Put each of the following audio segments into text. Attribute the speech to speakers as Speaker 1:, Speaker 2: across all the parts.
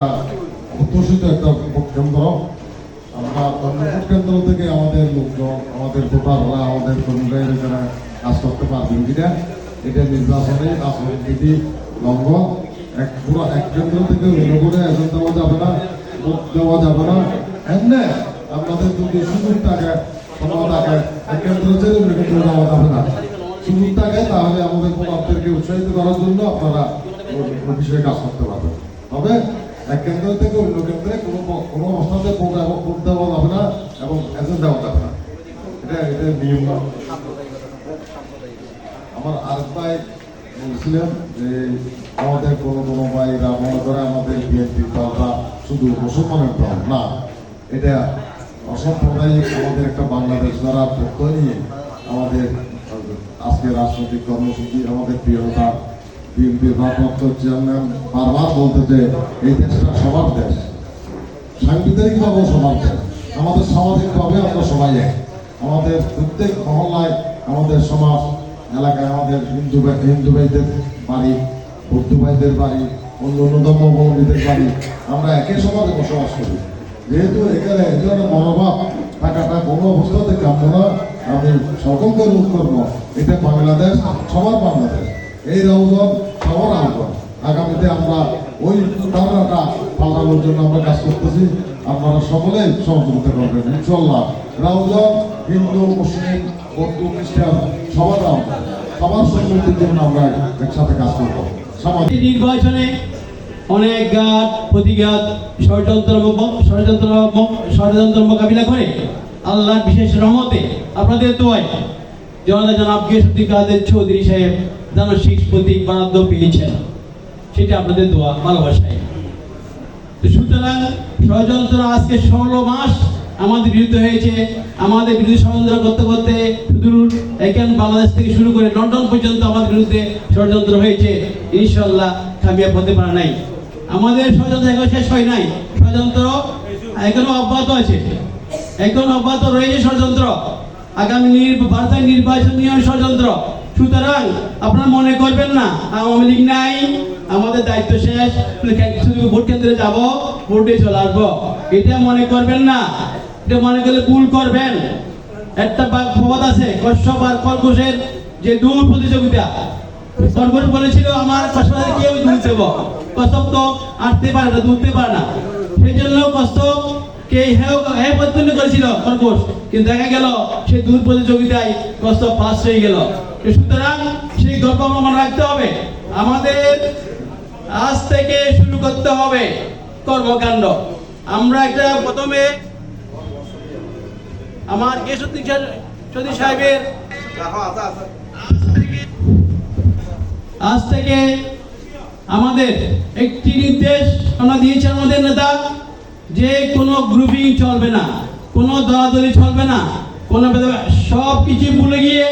Speaker 1: অধ্যুষিত একটা ভোট কেন্দ্র। আমরা ভোট কেন্দ্র থেকে আমাদের লোকজন, আমাদের ভোটাররা, আমাদের কর্মীরা এখানে কাজ করতে পারবেন কিনা, এটা নির্বাচনে আচরণবিধি লঙ্ঘন। পুরো এক কেন্দ্র থেকে অন্য করে এজেন্ট দেওয়া যাবে না, ভোট দেওয়া যাবে না। এমনি আপনাদের যদি সুযোগ থাকে, সময় থাকে, এক কেন্দ্র ছেড়ে অন্য কেন্দ্রে যাওয়া যাবে না। সুযোগ থাকে তাহলে আমাদের ভোটারদেরকে উৎসাহিত করার জন্য আপনারা ওই বিষয়ে কাজ করতে পারবেন। তবে এক কেন্দ্র থেকে অন্য কেন্দ্রে কোনো অবস্থাতে ভোট দেওয়া যাবে না এবং এজেন্ট দেওয়া যাবে না, এটা নিয়ম। আমার আরেক ভাই বলছিলেন যে আমাদের কোনো ভাইরা মনে করে আমাদের বিএনপি দলটা শুধু মুসলমানের দল না, এটা অসাম্প্রদায়িক আমাদের একটা বাংলাদেশ দ্বারা প্রত্যয় নিয়ে আমাদের আজকে রাজনৈতিক কর্মসূচি। আমাদের প্রিয়তা বিএনপির ভারপ্রাপ্ত চেয়ারম্যান বারবার বলতে যে এই দেশটা সবার দেশ, সাংবিধানিকভাবেও সবার দেশ, আমাদের সামাজিকভাবে আমরা সবাই এক। আমাদের প্রত্যেক মহল্লায়, আমাদের সমাজ এলাকায়, আমাদের হিন্দু ভাইদের বাড়ি, বৌদ্ধ ভাইদের বাড়ি, অন্য ধর্মাবলম্বীদের বাড়ি, আমরা একই সমাজে বসবাস করি। যেহেতু এখানে এই ধরনের মনোভাব থাকাটা কোনো অবস্থাতে কাম্য না। আমি সকলকে অনুরোধ করবো, এটা বাংলাদেশ, সবার বাংলাদেশ, এই আহ্বান সবার আহ্বান। আগামীতে আমরা ওই ধারণাটা পাল্টানোর জন্য আমরা কাজ করতেছি। আপনারা সকলেই সহযোগিতা করবেন ইনশাল্লাহ। রাউজান হিন্দু, মুসলিম, বৌদ্ধ, খ্রিস্টান সবার আহ্বান, সবার সম্মতির জন্য আমরা একসাথে কাজ করবো।
Speaker 2: নির্বাচনে অনেক ঘাত প্রতিঘাত ষড়যন্ত্র মোকাবিলা করে আল্লাহর বিশেষ রহমতে আপনাদের দোয়ায় জনতা জনাব গিয়াসউদ্দিন কাদের চৌধুরী সাহেব যেন শীর্ষ প্রতীক বরাদ্দ পেয়েছেন, সেটা আপনাদের দোয়া ভালোবাসায়। সুতরাং ষড়যন্ত্র আজকে 16 মাস আমাদের বিরুদ্ধে হয়েছে। আমাদের বিরুদ্ধে ষড়যন্ত্র করতে করতে সুদূর এখান বাংলাদেশ থেকে শুরু করে লন্ডন পর্যন্ত আমাদের বিরুদ্ধে ষড়যন্ত্র হয়েছে। ইনশাল্লাহ কামিয়াব হতে পারে নাই। আমাদের ষড়যন্ত্র এখন শেষ হয় নাই, ষড়যন্ত্র এখনো অব্যাহত আছে, এখন অব্যাহত রয়েছে ষড়যন্ত্র। আগামী ভারতের নির্বাচন নিয়ে ষড়যন্ত্র। সুতরাং আপনারা মনে করবেন না আওয়ামী লীগ নাই, আমাদের দায়িত্ব শেষ, শুধু ভোট কেন্দ্রে যাব, ভোটে চলে আসবো, এটা মনে করবেন না। এটা মনে করলে ভুল করবেন। একটা প্রবাদ আছে, কশ্যপ আর খরগোশের যে দূর প্রতিযোগিতা। খরগোশ বলেছিল আমার কশ্যপের কেউ দুধ দেব, কশ্যপ তো আটতে পারে না, দুধতে পারে না। সেই জন্য কশ্যপ কে হ্যাঁ প্রতিদ্বন্দ্বী করেছিল খরগোশ, কিন্তু দেখা গেল সেই দূর প্রতিযোগিতায় কশ্যপ ফার্স্ট হয়ে গেল। সুতরাং সেই গল্প মনে রাখতে হবে। আমাদের আজ থেকে শুরু করতে হবে কর্মকাণ্ড। আমরা একটা প্রথমে আমার গিয়াসউদ্দিন চৌধুরী সাহেবের আজ থেকে আমাদের একটি নির্দেশ আমরা দিয়েছি আমাদের নেতা, যে কোনো গ্রুপিং চলবে না, কোনো দলাদলি চলবে না, কোনো সব কিছু ভুলে গিয়ে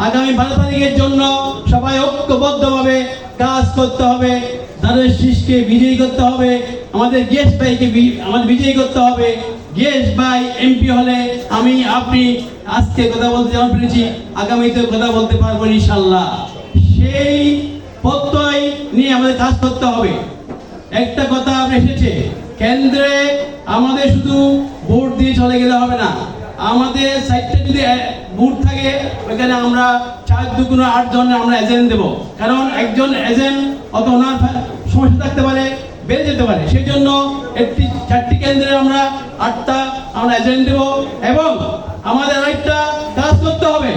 Speaker 2: আগামী 12 তারিখের জন্য সবাই ঐক্যবদ্ধভাবে কাজ করতে হবে। তাদের শীষকে বিজয়ী করতে হবে, আমাদের গেস্ট ভাইকে আমাদের বিজয়ী করতে হবে। গেস্ট ভাই এমপি হলে আমি আপনি আজকে কথা বলতে যেমন পেরেছি, আগামীতে কথা বলতে পারবো ইনশাল্লাহ। সেই প্রত্যয় নিয়ে আমাদের কাজ করতে হবে। একটা কথা এসেছে, কেন্দ্রে আমাদের শুধু ভোট দিয়ে চলে গেলে হবে না। আমাদের সাইডটা যদি বুথ থাকে, ওইখানে আমরা 4 2 8 জনের আমরা এজেন্ট দেবো। কারণ একজন এজেন্ট অত ওনার সমস্যা থাকতে পারে, বেড়ে যেতে পারে। সেই জন্য 4টি কেন্দ্রে আমরা 8টা আমরা এজেন্ট দেবো। এবং আমাদের আরেকটা কাজ করতে হবে,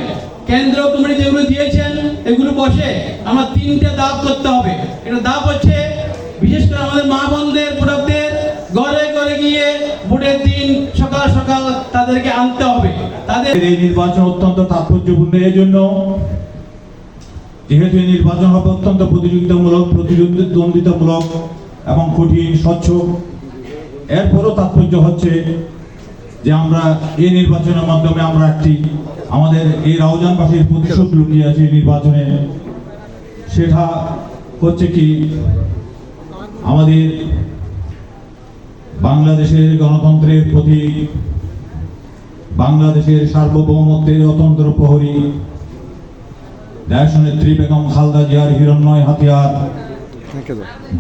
Speaker 2: কেন্দ্র কমিটি যেগুলো দিয়েছেন এগুলো বসে আমরা 3টে ধাপ করতে হবে। এটা ধাপ হচ্ছে বিশেষ করে আমাদের মা বোনদের, প্রোডাক্টদের ঘরে ঘরে গিয়ে ভোটের দিন সকাল সকাল তাদেরকে আনতে হবে। তাদের
Speaker 3: এই নির্বাচন অত্যন্ত তাৎপর্যপূর্ণ। এই জন্য যেহেতু এই নির্বাচন হবে অত্যন্ত প্রতিদ্বন্দ্বিতামূলক এবং কঠিন, স্বচ্ছ, এরপরও তাৎপর্য হচ্ছে যে আমরা এই নির্বাচনের মাধ্যমে আমরা আমাদের এই রাউজানবাসীর প্রতিশোধ লুকিয়ে আছে নির্বাচনে। সেটা হচ্ছে কি, আমাদের বাংলাদেশের গণতন্ত্রের প্রতি, বাংলাদেশের সার্বভৌমত্বের অতন্ত্র প্রহরী দেশনেত্রী বেগম খালেদা জিয়ার হিরণ্ময় হাতিয়ার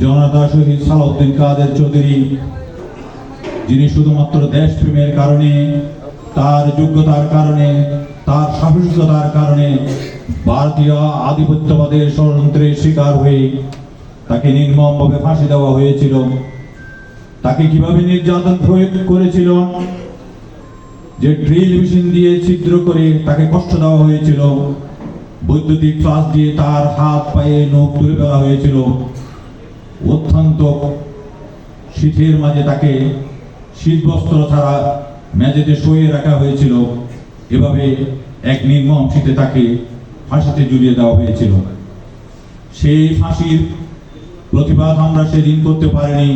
Speaker 3: জনতা শহীদ সালাউদ্দিন কাদের চৌধুরী, যিনি শুধুমাত্র দেশপ্রেমের কারণে, তার যোগ্যতার কারণে, তার সাহসিকতার কারণে ভারতীয় আধিপত্যবাদের ষড়যন্ত্রের শিকার হয়ে তাকে নির্মমভাবে ফাঁসি দেওয়া হয়েছিল। তাকে কিভাবে নির্যাতন প্রয়োগ করেছিল, যে ড্রিল মেশিন দিয়ে ছিদ্র করে তাকে কষ্ট দেওয়া হয়েছিল, বৈদ্যুতিক ফ্লাশ দিয়ে তার হাত পায়ে নখ তুলে ফেলা হয়েছিল, অত্যন্ত শীতের মাঝে তাকে শীতবস্ত্র ছাড়া মেঝেতে শুয়ে রাখা হয়েছিল। এভাবে এক নির্মম শীতে তাকে ফাঁসিতে ঝুলিয়ে দেওয়া হয়েছিল। সেই ফাঁসির প্রতিবাদ আমরা সেদিন করতে পারিনি।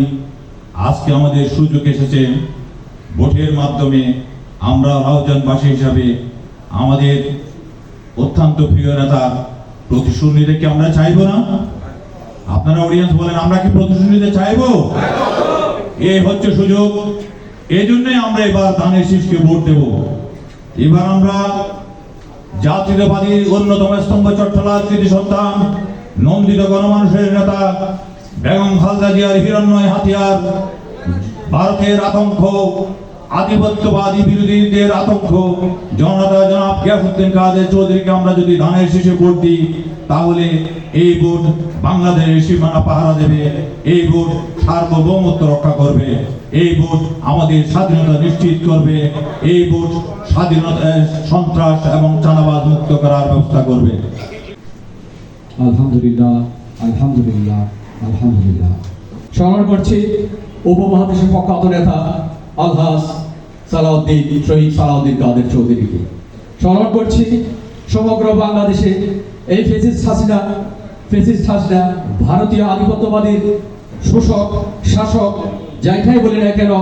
Speaker 3: আজকে আমাদের সুযোগ এসেছে, ভোটের মাধ্যমে আমরা রাউজানবাসী হিসাবে আমাদের অত্যন্ত প্রিয় নেতা প্রতিশোধ নিতে কি আমরা চাইবো না? আপনারা অডিয়েন্স বলেন, আমরা কি প্রতিশোধ নিতে চাইবো? এই হচ্ছে সুযোগ। এই জন্যই আমরা এবার ধানের শীষকে ভোট দেব। এবার আমরা জাতীয়তাবাদী অন্যতম স্তম্ভ চট্টলার কৃতি সন্তান, নন্দিত গণমানুষের নেতা বেগম খালেদা জিয়ার হিরণ্ময় হাতিয়ার, ভারতের আতঙ্ক, আধিপত্যবাদী বিরোধীদের আতঙ্ক জনতা জনাব গিয়াসউদ্দিন কাদের চৌধুরীকে আমরা যদি ধানের শীষে ভোট দিই, তাহলে এই ভোট বাংলাদেশের সীমানা পাহারা দেবে, এই ভোট সার্বভৌমত্ব রক্ষা করবে, এই ভোট আমাদের স্বাধীনতা নিশ্চিত করবে, এই ভোট স্বাধীনতা সন্ত্রাস এবং চাঁদাবাজ মুক্ত করার ব্যবস্থা করবে।
Speaker 4: আলহামদুলিল্লাহ, আলহামদুলিল্লাহ, আলহামদুলিল্লাহ। স্মরণ করছি উপমহাদেশের প্রখ্যাত নেতা আলহাজ সালাউদ্দিন, শহীদ সালাউদ্দিন কাদের চৌধুরীকে। স্মরণ করছি সমগ্র বাংলাদেশে এই ফ্যাসিস্ট হাসিনা ভারতীয় আধিপত্যবাদীর শোষক, শাসক, যাইটাই বলি না কেন,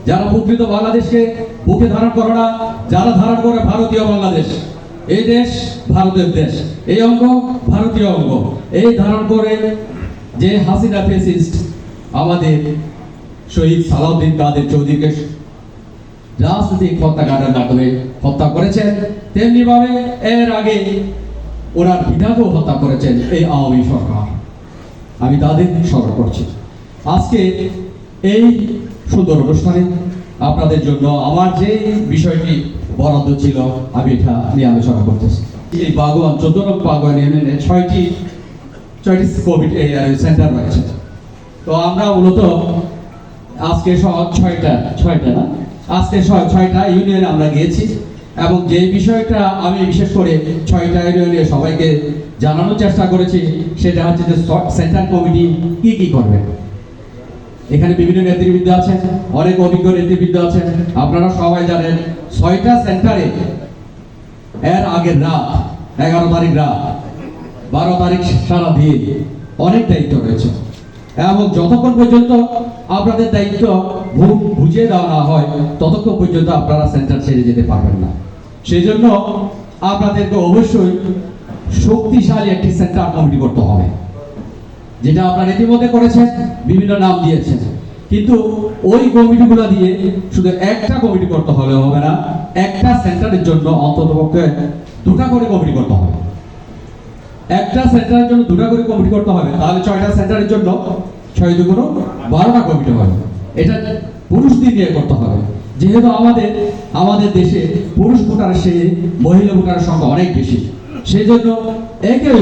Speaker 4: যারা প্রকৃত বাংলাদেশকে বুকে ধারণ করে না, যারা ধারণ করে ভারতীয় বাংলাদেশ, এই দেশ ভারতের দেশ, এই অঙ্গ ভারতীয় অঙ্গ, এই ধারণ করে যে হাসিনা ফ্যাসিস্ট আমাদের শহীদ সালাউদ্দিন কাদের চৌধুরীকে রাজনৈতিক হত্যাকাণ্ডের মাধ্যমে হত্যা করেছেন, তেমনি ভাবে এর আগে ওনার পিতাকেও হত্যা করেছেন এই আওয়ামী সরকার। আমি তাদের স্মরণ করছি। আজকে এই সুন্দর অনুষ্ঠানে আপনাদের জন্য আমার যে বিষয়টি বরাদ্দ ছিল, আমি এটা নিয়ে আলোচনা করতেছি। এই বাগোয়ান 14 নং বাগোয়ান ইউনিয়নে 6টি কোভিড সেন্টার রয়েছে। তো আমরা মূলত আজকে আজকে 6টা ইউনিয়নে আমরা গিয়েছি, এবং যে বিষয়টা আমি বিশেষ করে 6টা ইউনিয়নে সবাইকে জানানোর চেষ্টা করেছি, সেটা হচ্ছে যে সেন্টার কমিটি কি করবে। এখানে বিভিন্ন নেতৃবৃন্দ আছেন, অনেক অভিজ্ঞ নেতৃবৃন্দ আছেন। আপনারা সবাই জানেন 6টা সেন্টারে এর আগের রাত 11 তারিখ রাত 12 তারিখ সারা দিন অনেক দায়িত্ব রয়েছে, এবং যতক্ষণ পর্যন্ত আপনাদের দায়িত্ব বুঝিয়ে দেওয়া না হয় ততক্ষণ পর্যন্ত আপনারা সেন্টার ছেড়ে যেতে পারবেন না। সেই জন্য আপনাদেরকে অবশ্যই শক্তিশালী একটি সেন্টার কমিটি করতে হবে, যেটা আপনারা ইতিমধ্যে করেছেন, বিভিন্ন নাম দিয়েছেন। কিন্তু ওই কমিটিগুলো দিয়ে শুধু একটা কমিটি করতে হলে হবে না, একটা সেন্টারের জন্য অন্ততপক্ষে 2টা করে কমিটি করতে হবে। একটা সেন্টারের জন্য 2টা করে কমিটি করতে হবে, তাহলে 6টা সেন্টারের জন্য 6 দুগুণ 12টা কমিটি হবে। এটা পুরুষদের নিয়ে করতে হবে, যেহেতু আমাদের দেশে পুরুষ ভোটারের চেয়ে মহিলা ভোটারের সংখ্যা অনেক বেশি। সেই জন্য একেও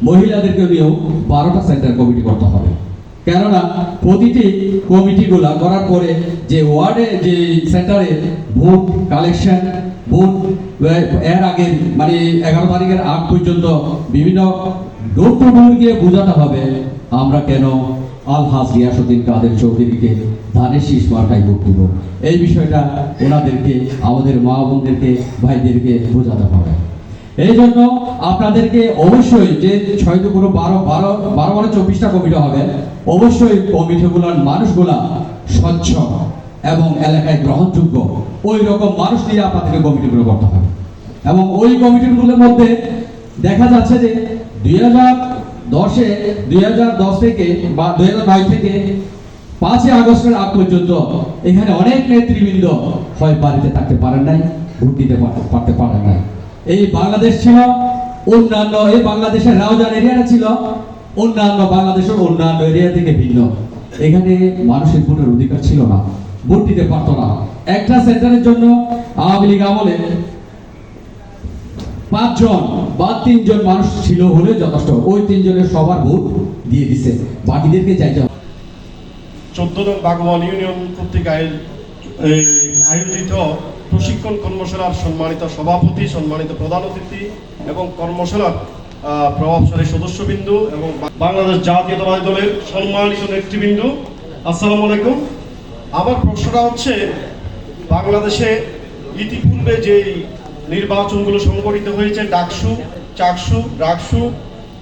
Speaker 4: মহিলাদেরকে নিয়েও 12টা সেন্টার কমিটি করতে হবে। কেননা প্রতিটি কমিটিগুলা করার পরে যে ওয়ার্ডে যে সেন্টারে ভোট কালেকশন, ভোট এর আগে মানে 11 তারিখের আগ পর্যন্ত বিভিন্ন ডোর টু ডোর গিয়ে বোঝাতে হবে আমরা কেন আলহাজ গিয়াসউদ্দিন কাদের চৌধুরীকে ধানের শীষ মার্কায় ভোট দেব। এই বিষয়টা ওনাদেরকে, আমাদের মা বোনদেরকে, ভাইদেরকে বোঝাতে হবে। এই জন্য আপনাদেরকে অবশ্যই যে 6 দুগুণ 12 24টা কমিটি হবে, অবশ্যই কমিটিগুলোর মানুষগুলা স্বচ্ছ এবং এলাকায় গ্রহণযোগ্য ওই রকম মানুষ নিয়ে আপনাদেরকে কমিটিগুলো করতে হবে। এবং ওই কমিটিগুলোর মধ্যে দেখা যাচ্ছে যে 2010 থেকে বা 2009 থেকে 5 আগস্টের আগ পর্যন্ত এখানে অনেক নেতৃবৃন্দ হয় বাড়িতে থাকতে পারেন নাই, ভোট দিতে পারতে পারেন নাই। এই বাংলাদেশ ছিল অন্যান্য, এই বাংলাদেশের রাউজান এরিয়াটা ছিল অন্যান্য বাংলাদেশের অন্যান্য এরিয়া থেকে ভিন্ন। এখানে মানুষের ভোটের অধিকার ছিল না, ভোট দিতে পারতো না। একটা সেন্টারের জন্য আওয়ামী লীগ আমলে 5 জন বা 3 জন মানুষ ছিল হলে যথেষ্ট। ওই 3 জনের সবার ভোট দিয়ে দিছে, বাকিদেরকে চাইতে
Speaker 5: 14 নং বাগওয়ান ইউনিয়ন কর্তৃক আয়োজিত প্রশিক্ষণ কর্মশালার সম্মানিত সভাপতি, সম্মানিত প্রধান অতিথি এবং কর্মশালার প্রভাবশালী সদস্যবৃন্দ এবং বাংলাদেশ জাতীয়তাবাদী দলের সম্মানিত নেতৃবৃন্দ, আসসালামু আলাইকুম। আমার প্রশ্নটা হচ্ছে, বাংলাদেশে ইতিপূর্বে যেই নির্বাচনগুলো সংগঠিত হয়েছে, ডাকসু, চাকসু, ডাকসু,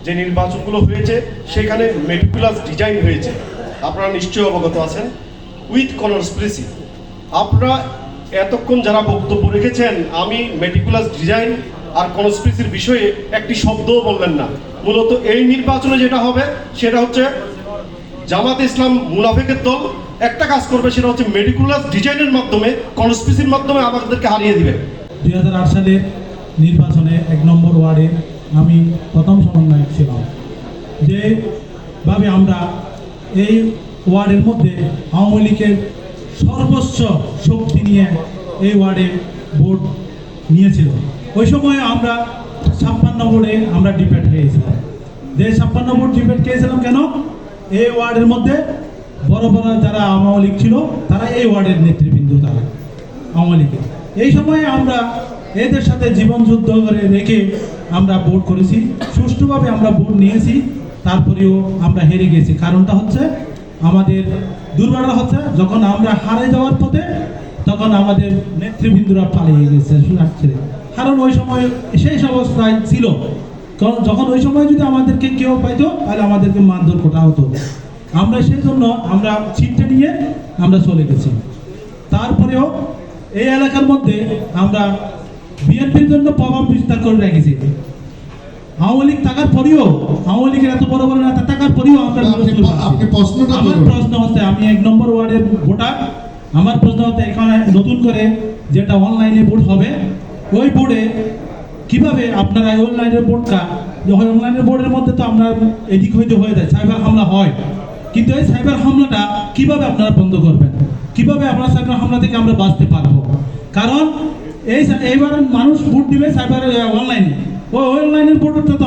Speaker 5: যে নির্বাচনগুলো হয়েছে সেখানে মেটিকুলাস ডিজাইন হয়েছে, আপনারা নিশ্চয়ই অবগত আছেন, উইথ কনস্পিরেসি। আপনারা এতক্ষণ যারা বক্তব্য রেখেছেন, আমি মেটিকুলাস ডিজাইন আর কনস্পিরেসির বিষয়ে একটি শব্দও বললেন না। মূলত এই নির্বাচনে যেটা হবে সেটা হচ্ছে জামাতে ইসলাম মুনাফিকের দল একটা কাজ করবে, সেটা হচ্ছে মেটিকুলাস ডিজাইনের মাধ্যমে, কনস্পিরেসির মাধ্যমে আমাদেরকে হারিয়ে দিবে।
Speaker 6: 2008 সালের নির্বাচনে 1 নম্বর ওয়ার্ডে আমি প্রথম সমন্বয়ক ছিলাম। যেভাবে আমরা এই ওয়ার্ডের মধ্যে আওয়ামী লীগের সর্বোচ্চ শক্তি নিয়ে এই ওয়ার্ডে ভোট নিয়েছিল, ওই সময় আমরা 56 ভোটে আমরা ডিবেট হয়েছিলাম। যে 56 ভোট ডিবেট খেয়েছিলাম কেন? এই ওয়ার্ডের মধ্যে বড় বড় যারা আওয়ামী লীগ ছিল তারা এই ওয়ার্ডের নেতৃবৃন্দ, তারা আওয়ামী লীগের। এই সময়ে আমরা এদের সাথে জীবন যুদ্ধ করে রেখে আমরা ভোট করেছি, সুষ্ঠুভাবে আমরা ভোট নিয়েছি, তারপরেও আমরা হেরে গেছি। কারণটা হচ্ছে আমাদের দুর্বলতা হচ্ছে, যখন আমরা হারে যাওয়ার পথে তখন আমাদের নেতৃবৃন্দরা পালিয়ে গেছে সুরাট ছেড়ে। কারণ ওই সময় শেষ অবস্থায় ছিল, কারণ যখন ওই সময় যদি আমাদেরকে কেউ পাইতো তাহলে আমাদেরকে মারধর করা হতো। আমরা সেই জন্য আমরা ছিটটা নিয়ে আমরা চলে গেছি। তারপরেও এই এলাকার মধ্যে আমরা বিএনপির জন্য প্রভাব বিস্তার করে রেখেছি। আওয়ামী লীগ থাকার পরেও, আওয়ামী লীগের এত বড় বড় নেতা থাকার পরেও আমরা আমার প্রশ্ন হচ্ছে, আমি 1 নম্বর ওয়ার্ডের ভোটার, আমার প্রশ্ন হচ্ছে এখানে নতুন করে যেটা অনলাইনে ভোট হবে, ওই ভোটে কিভাবে আপনারা অনলাইনের ভোটটা, যখন অনলাইনের ভোটের মধ্যে তো আপনার এদিক হইতে হয়ে যায়, সাইবার হামলা হয়, কিন্তু এই সাইবার হামলাটা কিভাবে আপনারা বন্ধ করবেন? কিভাবে আমরা সাইবার হামলা থেকে আমরা বাঁচতে পারবো? কারণ এইবার মানুষ ভোট দিবে সাইবার অনলাইনে, ওই অনলাইনের ভোটটা তো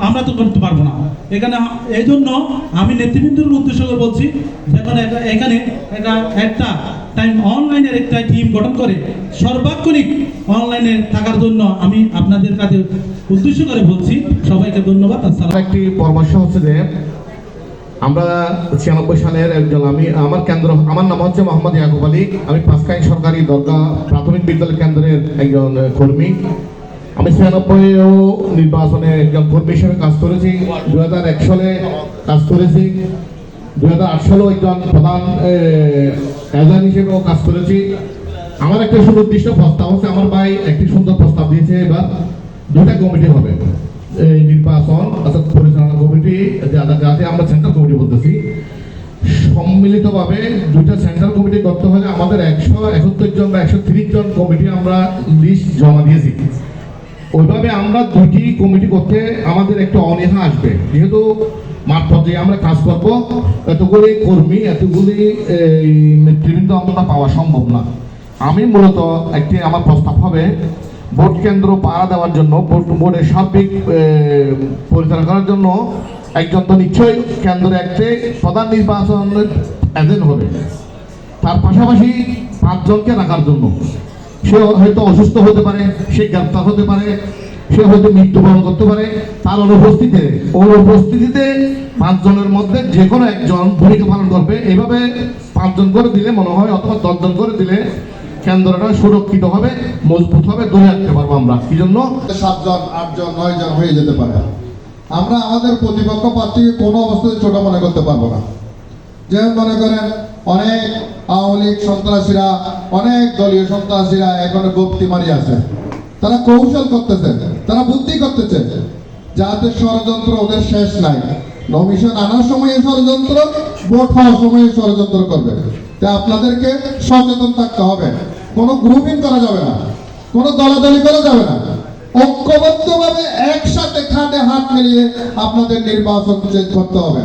Speaker 6: আমরা তো করতে পারবো না। এখানে এই জন্য আমি নেতৃবৃন্দের উদ্দেশ্য করে বলছি, যখন এখানে একটা টাইম অনলাইনের একটা টিম গঠন করে সর্বাক্ষণিক অনলাইনে থাকার জন্য আমি আপনাদের কাছে উদ্দেশ্য করে বলছি। সবাইকে ধন্যবাদ। আসসালাম।
Speaker 7: একটি পরামর্শ হচ্ছে যে আমরা 96 সালের একজন, আমার কেন্দ্র, আমার নাম হচ্ছে মোহাম্মদ ইয়াকুব আলী, আমি পাঁচকাইন সরকারি দরগা প্রাথমিক বিদ্যালয় কেন্দ্রের একজন কর্মী। আমি 96-ও নির্বাচনে একজন কর্মী হিসেবে কাজ করেছি, 2001 সালে কাজ করেছি, 2008 সালেও একজন প্রধান এজেন্ট হিসেবেও কাজ করেছি। আমার একটা সুনির্দিষ্ট প্রস্তাব হচ্ছে, আমার ভাই একটি সুন্দর প্রস্তাব দিয়েছে, এবার 2টা কমিটি হবে এই নির্বাচন, অর্থাৎ পরিচালনা কমিটি, যাতে আমরা সেন্ট্রাল কমিটি বলতেছি, সম্মিলিতভাবে 2টা সেন্ট্রাল কমিটি করতে হলে আমাদের 171 জন বা 130 জন কমিটি আমরা লিস্ট জমা দিয়েছি। ওইভাবে আমরা 2টি কমিটি করতে আমাদের একটা অনীহা আসবে, যেহেতু মাঠ পর্যায়ে আমরা কাজ করব, এতগুলি কর্মী, এতগুলি নেতৃবৃন্দ আমরা পাওয়া সম্ভব না। আমি মূলত আমার প্রস্তাব হবে, ভোট কেন্দ্র পাহারা দেওয়ার জন্য, ভোটের সার্বিক পরিচালনা করার জন্য একজন তো নিশ্চয়ই কেন্দ্রে একটি প্রধান নির্বাচন এজেন্ট হবে, তার পাশাপাশি 5 জনকে রাখার জন্য। সে হয়তো অসুস্থ হতে পারে, সে গ্রেপ্তার হতে পারে, সে হয়তো মৃত্যুবরণ করতে পারে, তার অনুপস্থিতিতে 5 জনের মধ্যে যে কোনো একজন ভূমিকা পালন করবে। এইভাবে 5 জন করে দিলে মনে হয়, অথবা 10 জন করে দিলে কেন্দ্রটা সুরক্ষিত হবে, মজবুত হবে, ধরে রাখতে পারবো আমরা। কি জন্য
Speaker 1: 7 জন, 8 জন, 9 জন হয়ে যেতে পারে। আমরা আমাদের প্রতিপক্ষ প্রার্থীকে কোনো অবস্থাতে ছোট মনে করতে পারবো না। যেমন মনে করেন, অনেক আওয়ামী লীগ সন্ত্রাসীরা, অনেক দলীয় সন্ত্রাসীরা এখনো গুপ্তি মারি আছে, তারা কৌশল করতেছে, তারা বুদ্ধি করতেছে, যাতে ষড়যন্ত্র ওদের শেষ নাই। নমিশন আনার সময় ষড়যন্ত্র, ভোট হওয়ার সময় ষড়যন্ত্র করবে। তাই আপনাদেরকে সচেতন থাকতে হবে। কোনো গ্রুপিং করা যাবে না, কোনো দলাদলি করা যাবে না। ঐক্যবদ্ধভাবে একসাথে খাটে হাত মিলিয়ে আপনাদের নির্বাচন করতে হবে।